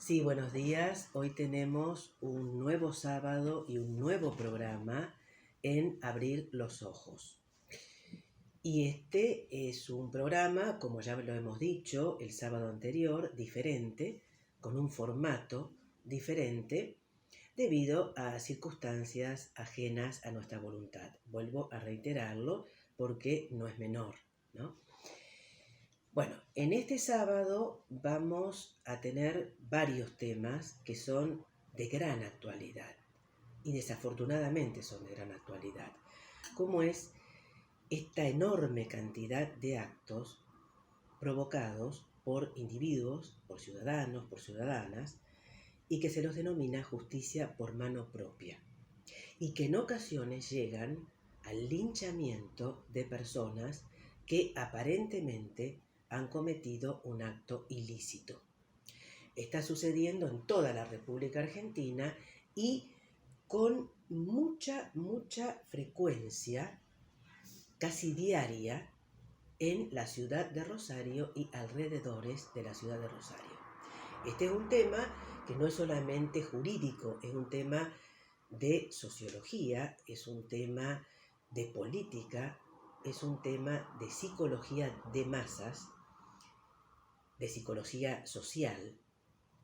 Sí, buenos días. Hoy tenemos un nuevo sábado y un nuevo programa en Abrir los Ojos. Y este es un programa, como ya lo hemos dicho el sábado anterior, diferente, con un formato diferente, debido a circunstancias ajenas a nuestra voluntad. Vuelvo a reiterarlo porque no es menor, ¿no? Bueno, en este sábado vamos a tener varios temas que son de gran actualidad y desafortunadamente son de gran actualidad, como es esta enorme cantidad de actos provocados por individuos, por ciudadanos, por ciudadanas, y que se los denomina justicia por mano propia, y que en ocasiones llegan al linchamiento de personas que aparentemente han cometido un acto ilícito. Está sucediendo en toda la República Argentina y con mucha frecuencia, casi diaria, en la ciudad de Rosario y alrededores de la ciudad de Rosario. Este es un tema que no es solamente jurídico, es un tema de sociología, es un tema de política, es un tema de psicología de masas, de psicología social,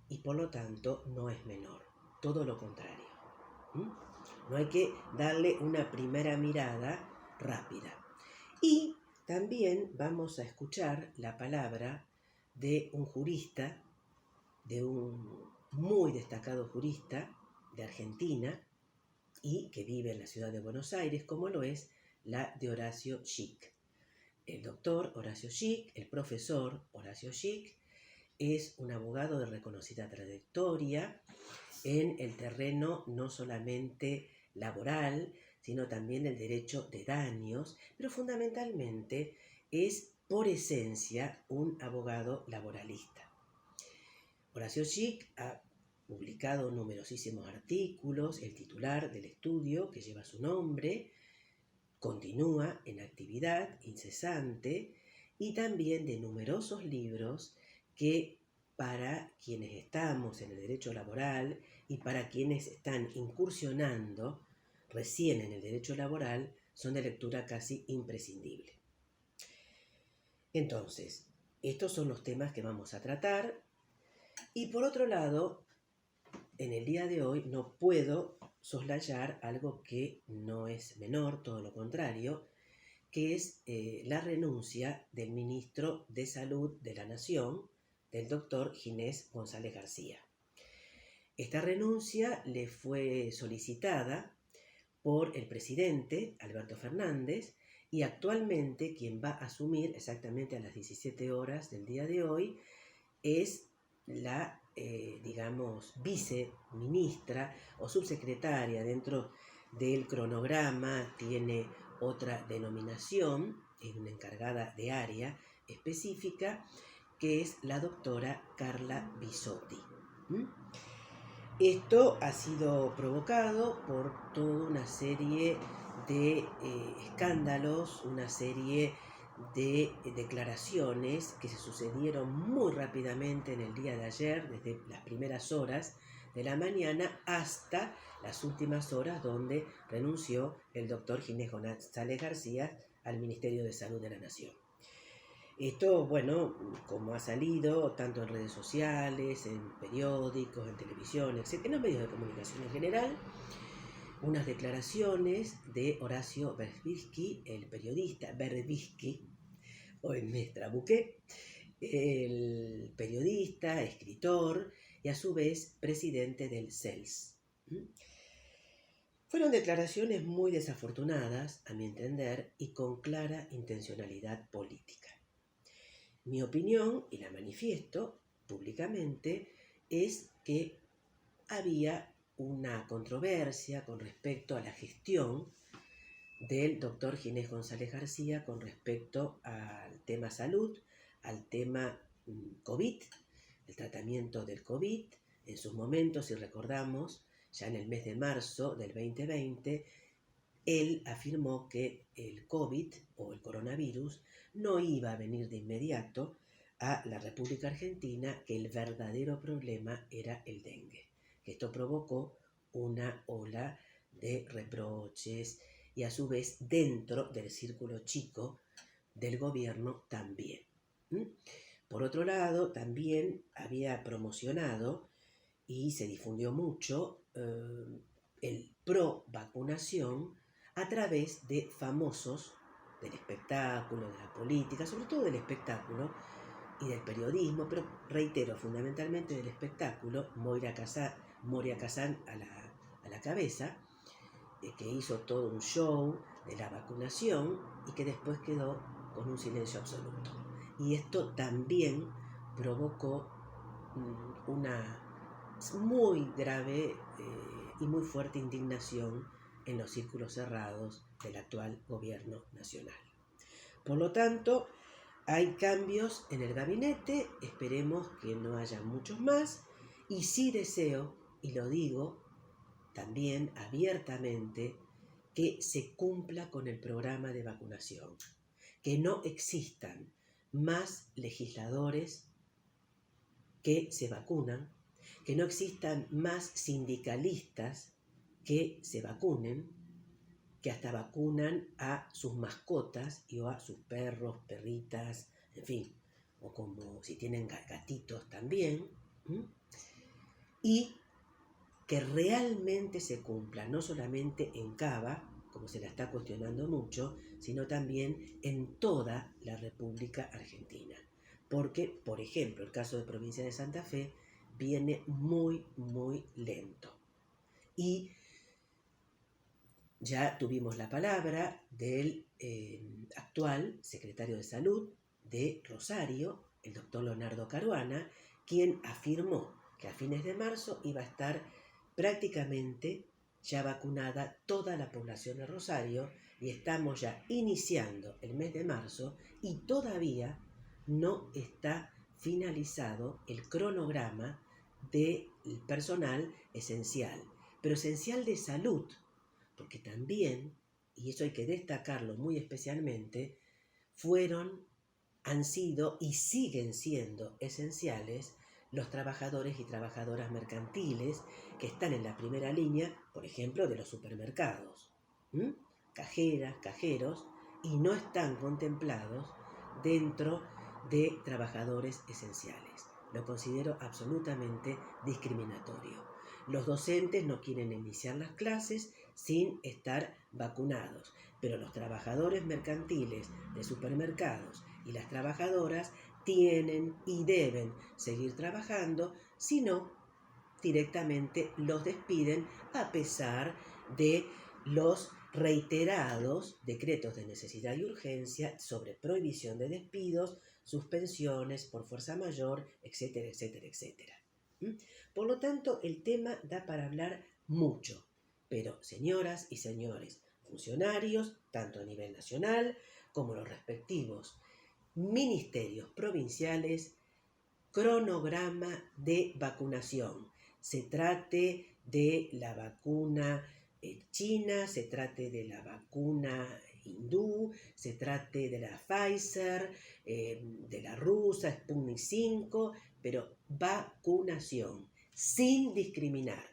y por lo tanto no es menor, todo lo contrario. No hay que darle una primera mirada rápida. Y también vamos a escuchar la palabra de un jurista, de un muy destacado jurista de Argentina y que vive en la ciudad de Buenos Aires, como lo es la de Horacio Schick. El doctor Horacio Schick, el profesor Horacio Schick, es un abogado de reconocida trayectoria en el terreno no solamente laboral, sino también del derecho de daños, pero fundamentalmente es por esencia un abogado laboralista. Horacio Schick ha publicado numerosísimos artículos, el titular del estudio que lleva su nombre, continúa en actividad incesante y también de numerosos libros que para quienes estamos en el derecho laboral y para quienes están incursionando recién en el derecho laboral son de lectura casi imprescindible. Entonces, estos son los temas que vamos a tratar y por otro lado, en el día de hoy no puedo soslayar algo que no es menor, todo lo contrario, que es la renuncia del ministro de Salud de la Nación, del doctor Ginés González García. Esta renuncia le fue solicitada por el presidente Alberto Fernández y actualmente quien va a asumir exactamente a las 17 horas del día de hoy es la, viceministra o subsecretaria. Dentro del cronograma tiene otra denominación, es una encargada de área específica, que es la doctora Carla Bisotti. Esto ha sido provocado por toda una serie de escándalos, una serie de declaraciones que se sucedieron muy rápidamente en el día de ayer, desde las primeras horas de la mañana hasta las últimas horas donde renunció el doctor Ginés González García al Ministerio de Salud de la Nación. Esto, bueno, como ha salido tanto en redes sociales, en periódicos, en televisión, etc., en los medios de comunicación en general, unas declaraciones de Horacio Verbitsky, el periodista Verbitsky, o en Trabuqué, el periodista, escritor y a su vez presidente del CELS. Fueron declaraciones muy desafortunadas, a mi entender, y con clara intencionalidad política. Mi opinión, y la manifiesto públicamente, es que había una controversia con respecto a la gestión del doctor Ginés González García con respecto al tema salud, al tema COVID, el tratamiento del COVID. En sus momentos, si recordamos, ya en el mes de marzo del 2020, él afirmó que el COVID o el coronavirus no iba a venir de inmediato a la República Argentina que el verdadero problema era el dengue. Esto provocó una ola de reproches y a su vez dentro del círculo chico del gobierno también. Por otro lado, también había promocionado y se difundió mucho el pro vacunación a través de famosos del espectáculo, de la política, sobre todo del espectáculo y del periodismo, pero reitero, fundamentalmente del espectáculo, Moria Kazan a la cabeza, que hizo todo un show de la vacunación y que después quedó con un silencio absoluto. Y esto también provocó una muy grave y muy fuerte indignación en los círculos cerrados del actual gobierno nacional. Por lo tanto, hay cambios en el gabinete, esperemos que no haya muchos más, y sí deseo, y lo digo también abiertamente, que se cumpla con el programa de vacunación, que no existan más legisladores que se vacunan, que no existan más sindicalistas que se vacunen, que hasta vacunan a sus mascotas y a sus perros, perritas, en fin, o como si tienen gatitos también, y que realmente se cumpla, no solamente en Cava, como se la está cuestionando mucho, sino también en toda la República Argentina. Porque, por ejemplo, el caso de Provincia de Santa Fe viene muy, muy lento. Y ya tuvimos la palabra del actual secretario de Salud de Rosario, el doctor Leonardo Caruana, quien afirmó que a fines de marzo iba a estar prácticamente ya vacunada toda la población de Rosario, y estamos ya iniciando el mes de marzo y todavía no está finalizado el cronograma del personal esencial, pero esencial de salud, porque también, y eso hay que destacarlo muy especialmente, han sido y siguen siendo esenciales los trabajadores y trabajadoras mercantiles que están en la primera línea, por ejemplo, de los supermercados, cajeras, cajeros, y no están contemplados dentro de trabajadores esenciales. Lo considero absolutamente discriminatorio. Los docentes no quieren iniciar las clases sin estar vacunados, pero los trabajadores mercantiles de supermercados y las trabajadoras tienen y deben seguir trabajando, si no, directamente los despiden a pesar de los reiterados decretos de necesidad y urgencia sobre prohibición de despidos, suspensiones por fuerza mayor, etcétera, etcétera, etcétera. Por lo tanto, el tema da para hablar mucho, pero señoras y señores funcionarios, tanto a nivel nacional como los respectivos ministerios provinciales, cronograma de vacunación. Se trate de la vacuna china, se trate de la vacuna hindú, se trate de la Pfizer, de la rusa, Sputnik 5, pero vacunación, sin discriminar.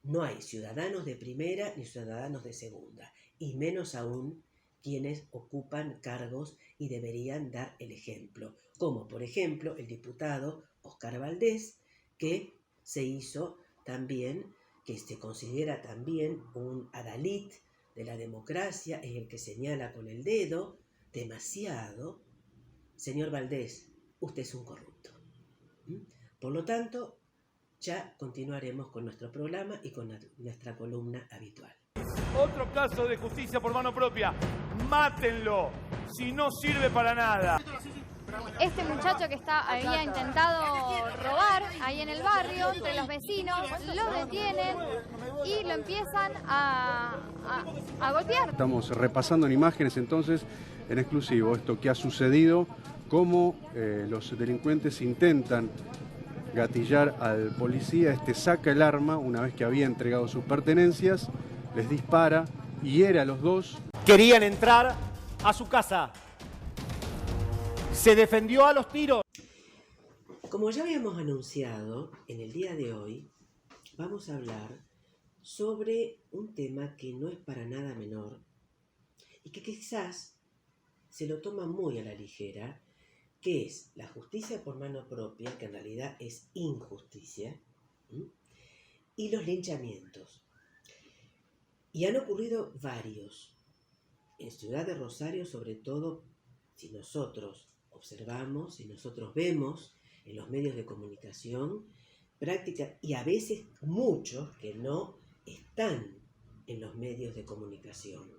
No hay ciudadanos de primera ni ciudadanos de segunda, y menos aún quienes ocupan cargos y deberían dar el ejemplo, como por ejemplo el diputado Oscar Valdés, que se hizo también, que se considera también un adalid de la democracia, es el que señala con el dedo demasiado. Señor Valdés, usted es un corrupto. Por lo tanto, ya continuaremos con nuestro programa y con nuestra columna habitual. Otro caso de justicia por mano propia. Mátenlo, si no sirve para nada. Este muchacho que había intentado robar ahí en el barrio, entre los vecinos, lo detienen y lo empiezan a golpear. Estamos repasando en imágenes entonces, en exclusivo, esto que ha sucedido, cómo los delincuentes intentan gatillar al policía, saca el arma una vez que había entregado sus pertenencias, les dispara, hiere a los dos. Querían entrar a su casa. Se defendió a los tiros. Como ya habíamos anunciado, en el día de hoy vamos a hablar sobre un tema que no es para nada menor y que quizás se lo toma muy a la ligera, que es la justicia por mano propia, que en realidad es injusticia, y los linchamientos. Y han ocurrido varios. En Ciudad de Rosario, sobre todo, si nosotros observamos, si nosotros vemos en los medios de comunicación, práctica, y a veces muchos que no están en los medios de comunicación.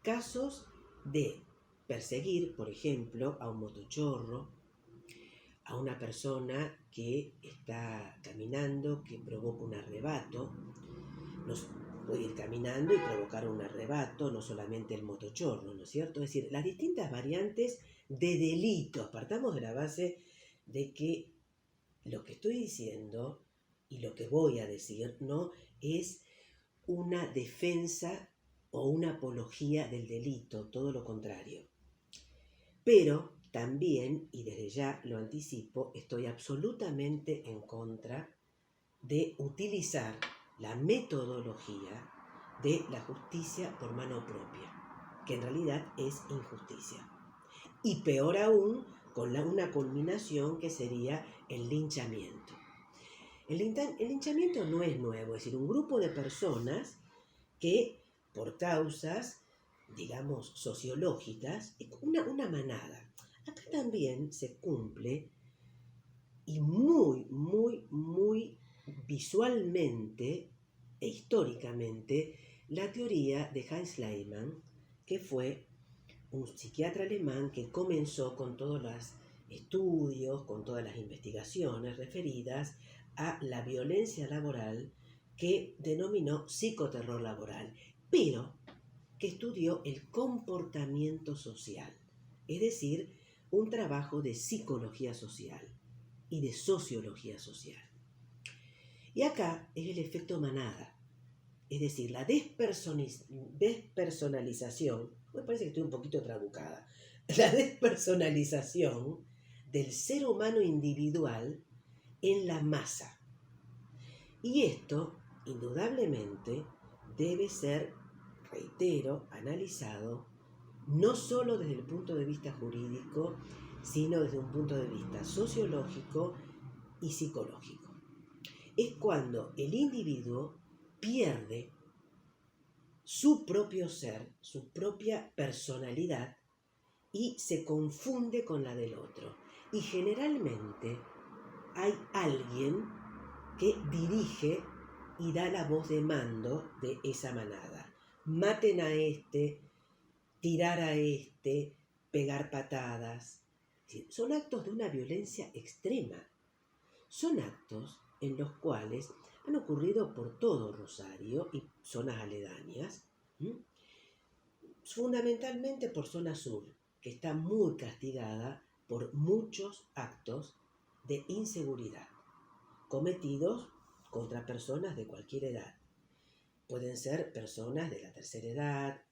Casos de perseguir, por ejemplo, a un motochorro, a una persona que está caminando, que provoca un arrebato. Nos puede ir caminando y provocar un arrebato, no solamente el motochorro, ¿no es cierto? Es decir, las distintas variantes de delitos. Partamos de la base de que lo que estoy diciendo y lo que voy a decir no es una defensa o una apología del delito, todo lo contrario. Pero también, y desde ya lo anticipo, estoy absolutamente en contra de utilizar la metodología de la justicia por mano propia, que en realidad es injusticia. Y peor aún, con una culminación que sería el linchamiento. El linchamiento no es nuevo, es decir, un grupo de personas que por causas, digamos, sociológicas, una manada. Acá también se cumple, y muy, muy, muy visualmente e históricamente, la teoría de Heinz Lehmann, que fue un psiquiatra alemán que comenzó con todos los estudios, con todas las investigaciones referidas a la violencia laboral, que denominó psicoterror laboral, pero que estudió el comportamiento social, es decir, un trabajo de psicología social y de sociología social. Y acá es el efecto manada, es decir, la despersonalización, me parece que estoy un poquito trabucada, la despersonalización del ser humano individual en la masa. Y esto, indudablemente, debe ser, reitero, analizado no solo desde el punto de vista jurídico, sino desde un punto de vista sociológico y psicológico. Es cuando el individuo pierde su propio ser, su propia personalidad, y se confunde con la del otro. Y generalmente hay alguien que dirige y da la voz de mando de esa manada. Maten a este, tirar a este, pegar patadas. Son actos de una violencia extrema. Son actos en los cuales han ocurrido por todo Rosario y zonas aledañas, fundamentalmente por zona sur, que está muy castigada por muchos actos de inseguridad cometidos contra personas de cualquier edad. Pueden ser personas de la tercera edad,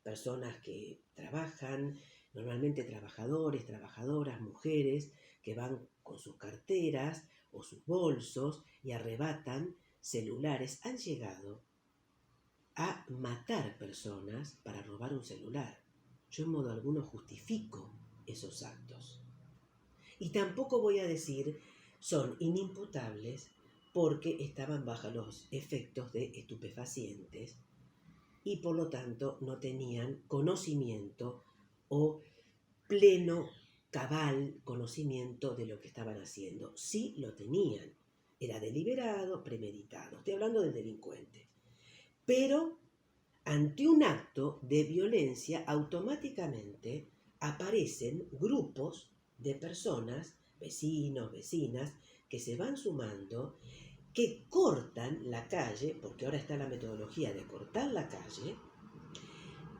personas que trabajan, normalmente trabajadores, trabajadoras, mujeres, que van con sus carteras o sus bolsos y arrebatan celulares. Han llegado a matar personas para robar un celular. Yo en modo alguno justifico esos actos. Y tampoco voy a decir son inimputables porque estaban bajo los efectos de estupefacientes y por lo tanto no tenían conocimiento o pleno, cabal conocimiento de lo que estaban haciendo. Sí lo tenían, era deliberado, premeditado. Estoy hablando del delincuente. Pero ante un acto de violencia automáticamente aparecen grupos de personas, vecinos, vecinas, que se van sumando, que cortan la calle, porque ahora está la metodología de cortar la calle,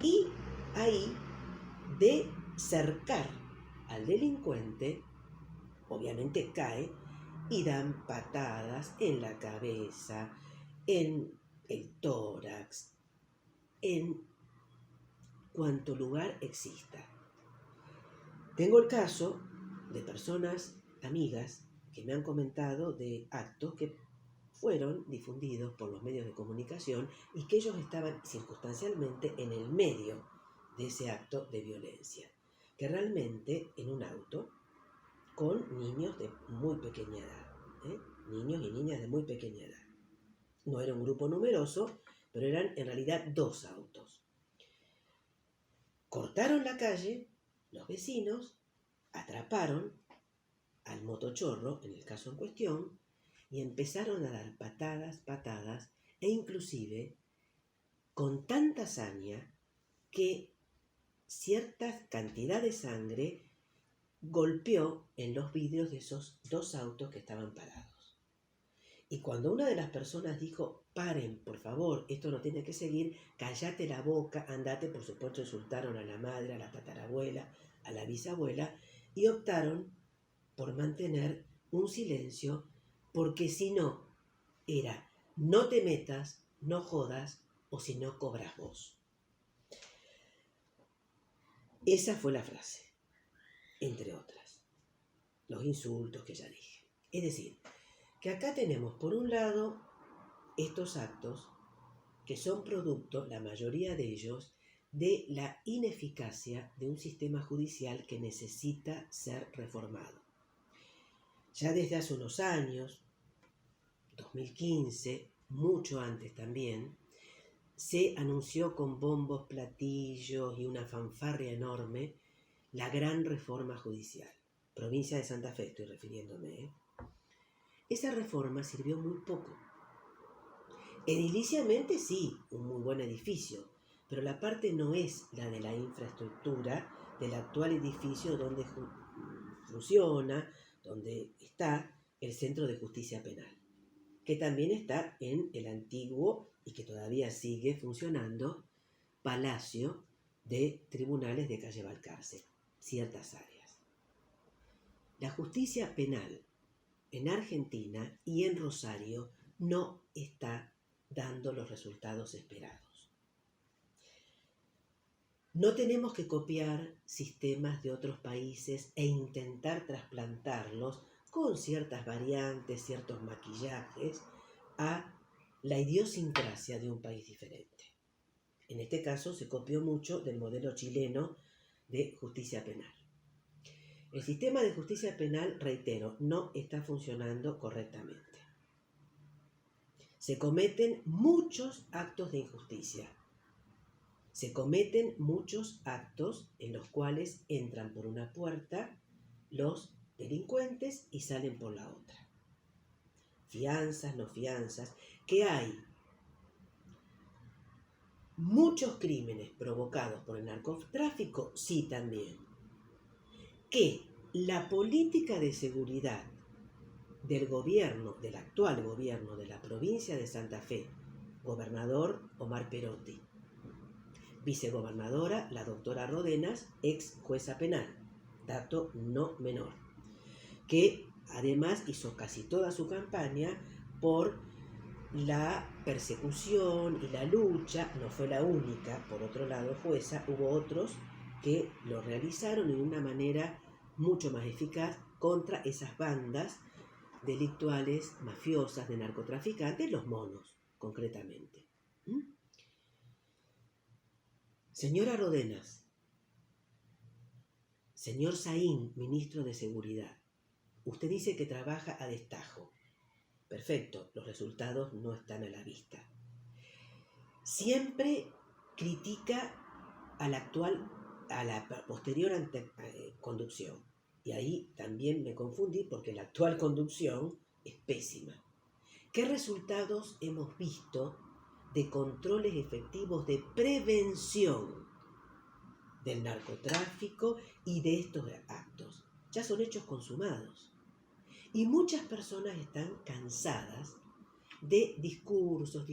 y ahí de cercar al delincuente, obviamente cae, y dan patadas en la cabeza, en el tórax, en cuanto lugar exista. Tengo el caso de personas amigas que me han comentado de actos que fueron difundidos por los medios de comunicación y que ellos estaban circunstancialmente en el medio de ese acto de violencia, que realmente en un auto con niños de muy pequeña edad, niños y niñas de muy pequeña edad. No era un grupo numeroso, pero eran en realidad 2 autos. Cortaron la calle, los vecinos atraparon al motochorro, en el caso en cuestión, y empezaron a dar patadas, e inclusive con tanta saña que cierta cantidad de sangre golpeó en los vidrios de esos 2 autos que estaban parados. Y cuando una de las personas dijo, paren, por favor, esto no tiene que seguir, cállate la boca, andate, por supuesto insultaron a la madre, a la tatarabuela, a la bisabuela, y optaron por mantener un silencio, porque si no, era, no te metas, no jodas, o si no cobras vos. Esa fue la frase, entre otras, los insultos que ya dije. Es decir, que acá tenemos por un lado estos actos que son producto, la mayoría de ellos, de la ineficacia de un sistema judicial que necesita ser reformado. Ya desde hace unos años, 2015, mucho antes también, se anunció con bombos, platillos y una fanfarria enorme la gran reforma judicial. Provincia de Santa Fe estoy refiriéndome. Esa reforma sirvió muy poco. Ediliciamente sí, un muy buen edificio, pero la parte no es la de la infraestructura del actual edificio donde funciona, donde está el Centro de Justicia Penal, que también está en el antiguo y que todavía sigue funcionando Palacio de Tribunales de Calle Balcarce, ciertas áreas. La justicia penal en Argentina y en Rosario no está dando los resultados esperados. No tenemos que copiar sistemas de otros países e intentar trasplantarlos con ciertas variantes, ciertos maquillajes, a la idiosincrasia de un país diferente. En este caso se copió mucho del modelo chileno de justicia penal. El sistema de justicia penal, reitero, no está funcionando correctamente. Se cometen muchos actos de injusticia. Se cometen muchos actos en los cuales entran por una puerta los delincuentes y salen por la otra. Fianzas, no fianzas, que hay muchos crímenes provocados por el narcotráfico, sí también. Que la política de seguridad del gobierno, del actual gobierno de la provincia de Santa Fe, gobernador Omar Perotti, vicegobernadora la doctora Rodenas, ex jueza penal, dato no menor, que además hizo casi toda su campaña por la persecución y la lucha, no fue la única, por otro lado jueza, hubo otros que lo realizaron de una manera mucho más eficaz contra esas bandas delictuales, mafiosas, de narcotraficantes, los monos, concretamente. Señora Rodenas, señor Saín, ministro de Seguridad, usted dice que trabaja a destajo. Perfecto, los resultados no están a la vista. Siempre critica a la posterior conducción. Y ahí también me confundí porque la actual conducción es pésima. ¿Qué resultados hemos visto de controles efectivos de prevención del narcotráfico y de estos actos? Ya son hechos consumados. Y muchas personas están cansadas de discursos,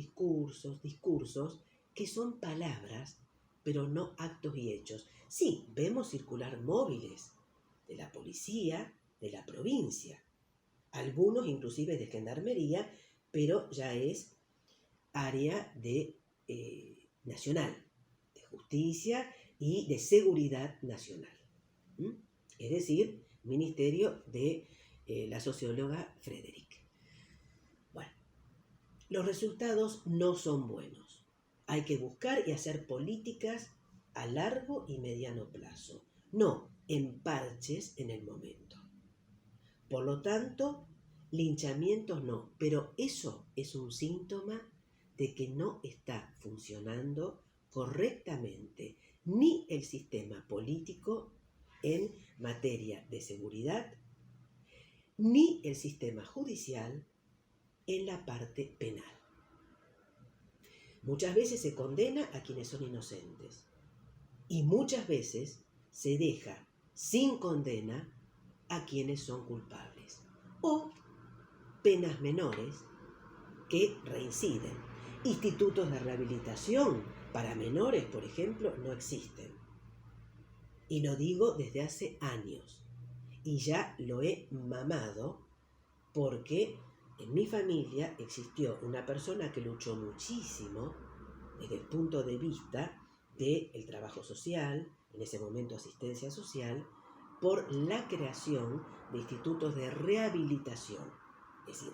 que son palabras, pero no actos y hechos. Sí, vemos circular móviles de la policía, de la provincia, algunos inclusive de gendarmería, pero ya es área de nacional, de justicia y de seguridad nacional. Es decir, Ministerio de la socióloga Frederick. Bueno, los resultados no son buenos. Hay que buscar y hacer políticas a largo y mediano plazo, no en parches en el momento. Por lo tanto, linchamientos no, pero eso es un síntoma de que no está funcionando correctamente ni el sistema político en materia de seguridad, ni el sistema judicial en la parte penal. Muchas veces se condena a quienes son inocentes y muchas veces se deja sin condena a quienes son culpables o penas menores que reinciden. Institutos de rehabilitación para menores, por ejemplo, no existen. Y lo digo desde hace años. Y ya lo he mamado porque en mi familia existió una persona que luchó muchísimo desde el punto de vista del trabajo social, en ese momento asistencia social, por la creación de institutos de rehabilitación. Es decir,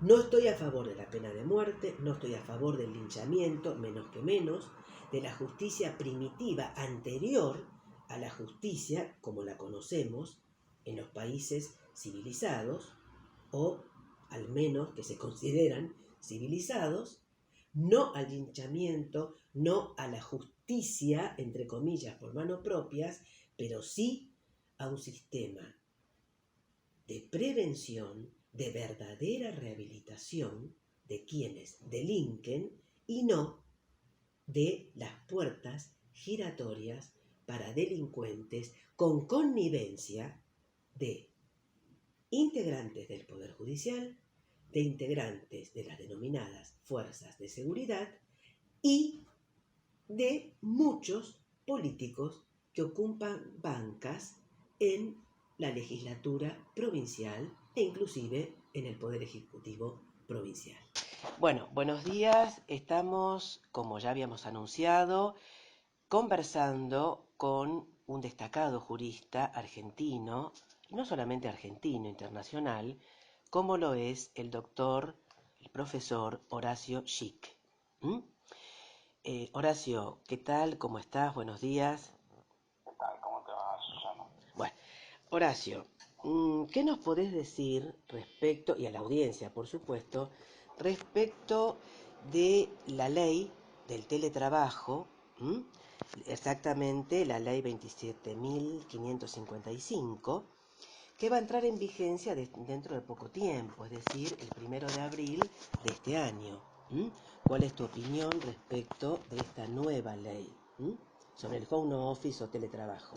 no estoy a favor de la pena de muerte, no estoy a favor del linchamiento, menos que menos, de la justicia primitiva anterior a la justicia como la conocemos en los países civilizados, o al menos que se consideran civilizados, no al linchamiento, no a la justicia, entre comillas, por mano propias, pero sí a un sistema de prevención, de verdadera rehabilitación de quienes delinquen y no de las puertas giratorias para delincuentes con connivencia de integrantes del Poder Judicial, de integrantes de las denominadas fuerzas de seguridad y de muchos políticos que ocupan bancas en la legislatura provincial e inclusive en el Poder Ejecutivo provincial. Bueno, buenos días. Estamos, como ya habíamos anunciado, conversando con un destacado jurista argentino, y no solamente argentino, internacional, como lo es el doctor, el profesor Horacio Schick. Horacio, ¿qué tal? ¿Cómo estás? Buenos días. ¿Qué tal? ¿Cómo te va, Susana? Bueno, Horacio, ¿qué nos podés decir respecto, y a la audiencia, por supuesto, respecto de la ley del teletrabajo, exactamente la ley 27.555, que va a entrar en vigencia dentro de poco tiempo, es decir, el 1 de abril de este año? ¿Cuál es tu opinión respecto de esta nueva ley sobre el home office o teletrabajo?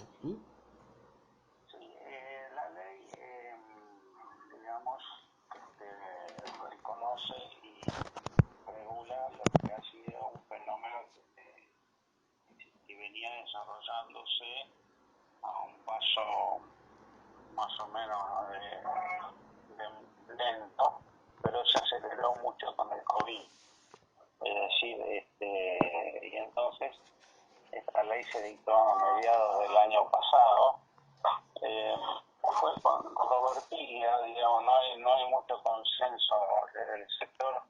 La ley, digamos, reconoce y regula lo que ha sido un fenómeno que venía desarrollándose a un paso más o menos lento, pero se aceleró mucho con el COVID. Es decir, y entonces esta ley se dictó a mediados del año pasado. Fue controvertida, digamos, no hay mucho consenso del sector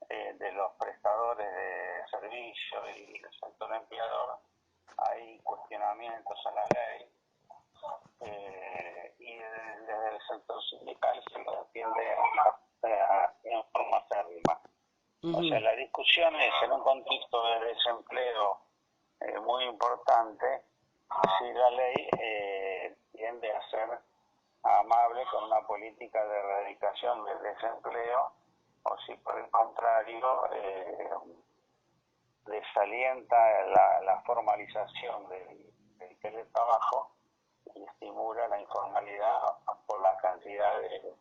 de los prestadores de servicios y del sector empleador. Hay cuestionamientos a la ley y desde el sector sindical se lo defiende en forma férrea. O sea, la discusión es en un contexto de desempleo muy importante si la ley tiende a ser amable con una política de erradicación del desempleo o si por el contrario desalienta la formalización del teletrabajo y estimula la informalidad por la cantidad de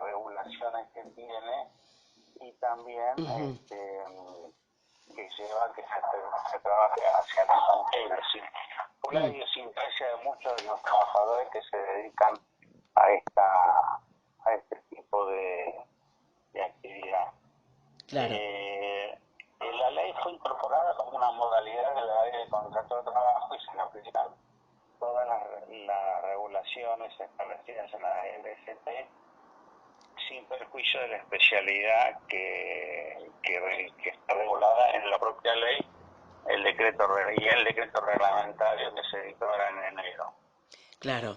regulaciones que tiene y también que lleva a que se trabaje hacia el extranjero. Es decir, por la idiosincrasia de muchos de los trabajadores que se dedican a este tipo de actividad. Claro. La ley fue incorporada como una modalidad de la ley de contrato de trabajo y se le aplican todas las regulaciones obligaciones establecidas en la LST sin perjuicio de la especialidad que está regulada en la propia ley y el decreto reglamentario que se dictó ahora en enero. Claro.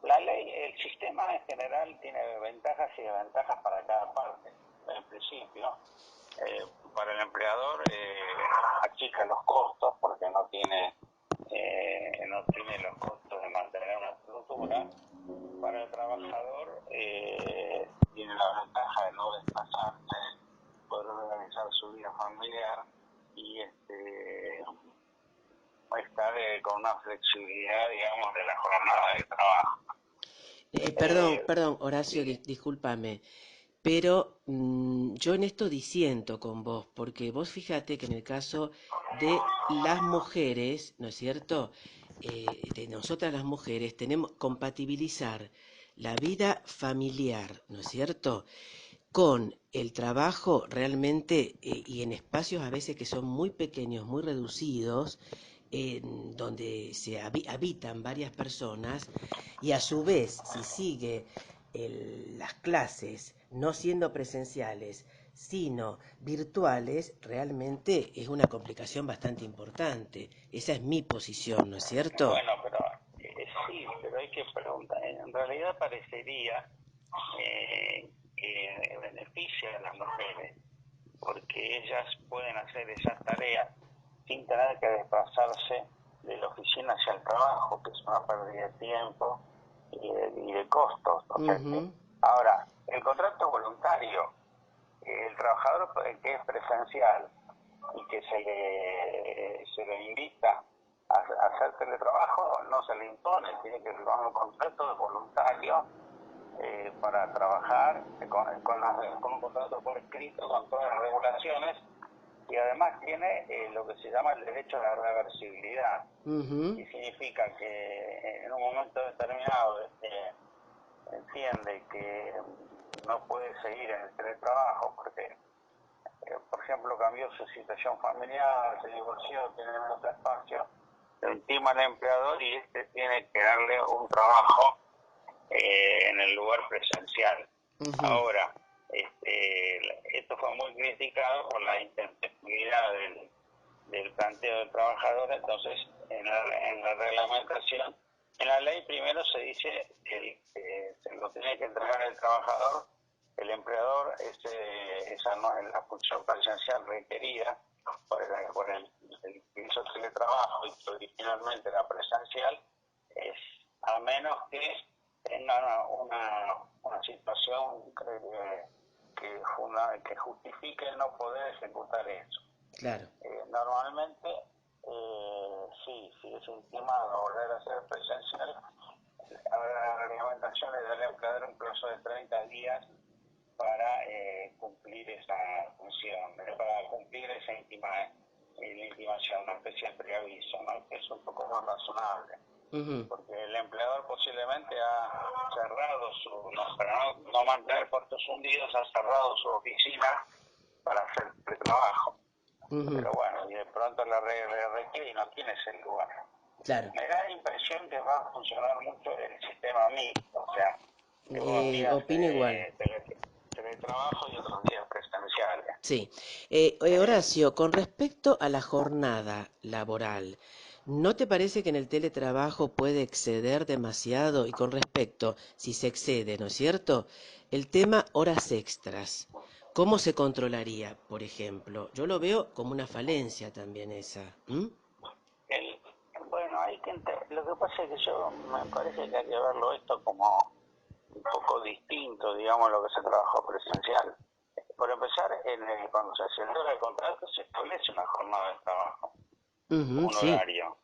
La ley, el sistema en general tiene ventajas y desventajas para cada parte. En principio, para el empleador achica los costos porque no tiene los costos de mantener una estructura. Para el trabajador tiene la ventaja de no desplazarse, poder organizar su vida familiar y estar con una flexibilidad, digamos, de la jornada de trabajo. Perdón, Horacio, Sí. discúlpame, pero yo en esto disiento con vos, porque vos fíjate que en el caso de las mujeres, ¿no es cierto? De nosotras las mujeres tenemos compatibilizar la vida familiar, ¿no es cierto? Con el trabajo realmente y en espacios a veces que son muy pequeños, muy reducidos, en donde se habitan varias personas y a su vez si sigue las clases no siendo presenciales sino virtuales, realmente es una complicación bastante importante. Esa es mi posición, ¿no es cierto? Bueno, pero sí, pero hay que preguntar. En realidad parecería que beneficia a las mujeres, porque ellas pueden hacer esas tareas sin tener que desplazarse de la oficina hacia el trabajo, que es una pérdida de tiempo y de costos. O sea, ahora, el contrato voluntario, el trabajador que es presencial y que se le invita a hacer teletrabajo, no se le impone, tiene que firmar un contrato voluntario para trabajar con un contrato por escrito, con todas las regulaciones, y además tiene lo que se llama el derecho a la reversibilidad, que significa que en un momento determinado entiende que no puede seguir en el teletrabajo porque, por ejemplo, cambió su situación familiar, se divorció, tiene menos espacio, lo intima al empleador y tiene que darle un trabajo en el lugar presencial. Ahora, esto fue muy criticado por la intempestividad del planteo del trabajador. Entonces, en la reglamentación, en la ley primero se dice que se lo tiene que entregar el trabajador, el empleador, la función presencial requerida por el que hizo teletrabajo y que originalmente era presencial, es a menos que tenga una situación que justifique el no poder ejecutar eso. Claro. Normalmente, si es intimado volver a ser presencial, la reglamentación le da al empleador un plazo de 30 días para cumplir esa función, para cumplir esa intimación, una especie de preaviso, ¿no? Que es un poco más razonable. Porque el empleador posiblemente ha cerrado para no mantener puestos hundidos, ha cerrado su oficina para hacer el trabajo. Pero bueno, y de pronto la requiere y no tiene ese lugar. Claro. Me da la impresión que va a funcionar mucho el sistema mixto, o sea, que unos días Opino igual. teletrabajo y otros días presenciales. Sí. Horacio, con respecto a la jornada laboral, ¿no te parece que en el teletrabajo puede exceder demasiado? Y con respecto, si se excede, ¿no es cierto? El tema horas extras, ¿cómo se controlaría, por ejemplo? Yo lo veo como una falencia también esa. Bueno, lo que pasa es que me parece que hay que verlo esto como un poco distinto, digamos, lo que se trabajó presencial. Por empezar, cuando se celebra el contrato se establece una jornada de trabajo, un Sí. horario.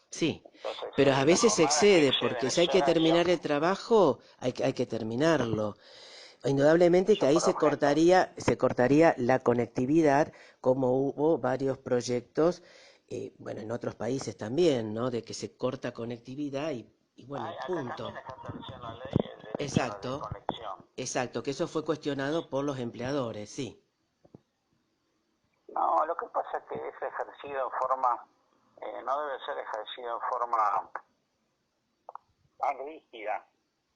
Sí, Entonces, pero a veces se excede, porque si hay que terminar horario, el trabajo, hay que terminarlo. Indudablemente que ahí se perfecto. cortaría la conectividad, como hubo varios proyectos, bueno, en otros países también, ¿no? De que se corta conectividad y bueno, Acá punto. también está estableciendo la ley el derecho a la desconexión. Exacto, que eso fue cuestionado por los empleadores, sí. No, lo que pasa es que es ejercido en forma, no debe ser ejercido en forma tan rígida,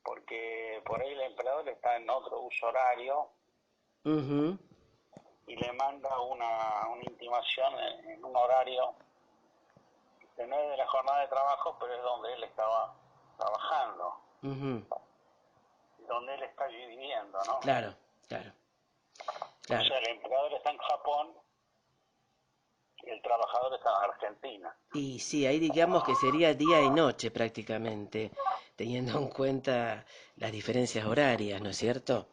porque por ahí el emperador está en otro uso horario Ujú. y le manda una intimación en un horario que no es de la jornada de trabajo, pero es donde él estaba trabajando, Ujú. donde él está viviendo, ¿no? Claro, claro, O claro. sea, el emperador está en Japón y el trabajador está en Argentina. Y sí, ahí digamos que sería día y noche prácticamente, teniendo en cuenta las diferencias horarias, ¿no es cierto?